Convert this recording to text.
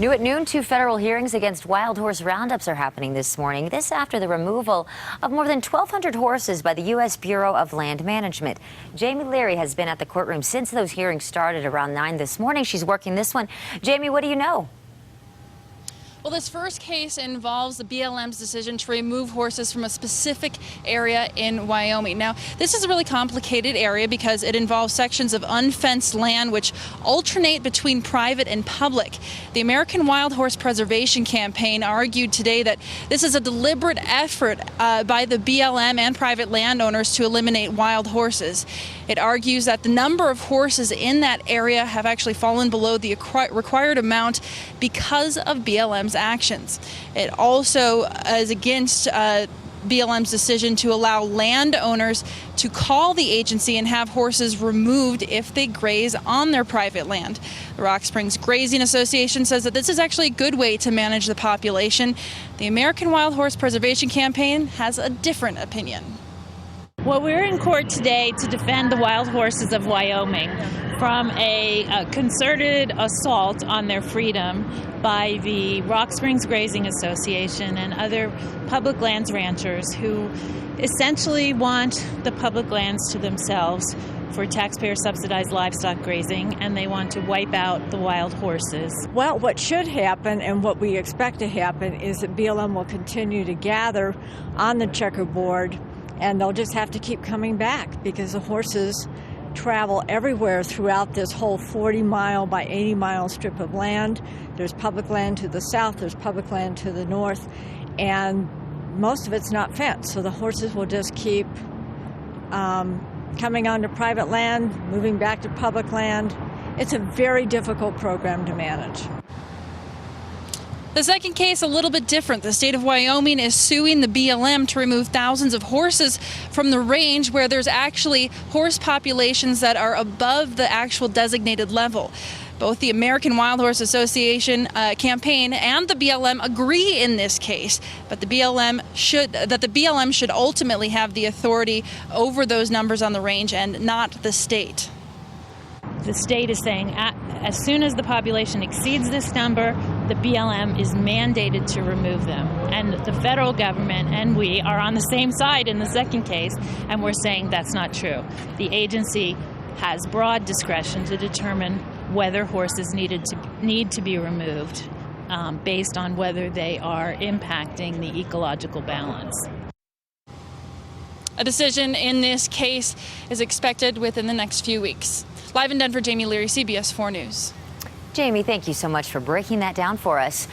New at noon, 2 federal hearings against wild horse roundups are happening this morning. This after the removal of more than 1,200 horses by the U.S. Bureau of Land Management. Jamie Leary has been at the courtroom since those hearings started around 9 this morning. She's working this one. Jamie, what do you know? Well, this first case involves the BLM's decision to remove horses from a specific area in Wyoming. Now, this is a really complicated area because it involves sections of unfenced land which alternate between private and public. The American Wild Horse Preservation Campaign argued today that this is a deliberate effort by the BLM and private landowners to eliminate wild horses. It argues that the number of horses in that area have actually fallen below the required amount because of BLM's actions. It also is against BLM's decision to allow landowners to call the agency and have horses removed if they graze on their private land. The Rock Springs Grazing Association says that this is actually a good way to manage the population. The American Wild Horse Preservation Campaign has a different opinion. Well, we're in court today to defend the wild horses of Wyoming from a concerted assault on their freedom by the Rock Springs Grazing Association and other public lands ranchers who essentially want the public lands to themselves for taxpayer-subsidized livestock grazing, and they want to wipe out the wild horses. Well, what should happen and what we expect to happen is that BLM will continue to gather on the checkerboard, and they'll just have to keep coming back because the horses travel everywhere throughout this whole 40-mile by 80-mile strip of land. There's public land to the south, there's public land to the north, and most of it's not fenced, so the horses will just keep coming onto private land, moving back to public land. It's a very difficult program to manage. The second case, a little bit different. The state of Wyoming is suing the BLM to remove thousands of horses from the range where there's actually horse populations that are above the actual designated level. Both the American Wild Horse Association campaign and the BLM agree in this case, but the BLM should ultimately have the authority over those numbers on the range and not the state. The state is saying as soon as the population exceeds this number, the BLM is mandated to remove them. And the federal government and we are on the same side in the second case, and we're saying that's not true. The agency has broad discretion to determine whether horses need to be removed based on whether they are impacting the ecological balance. A decision in this case is expected within the next few weeks. Live in Denver, Jamie Leary, CBS 4 News. Jamie, thank you so much for breaking that down for us.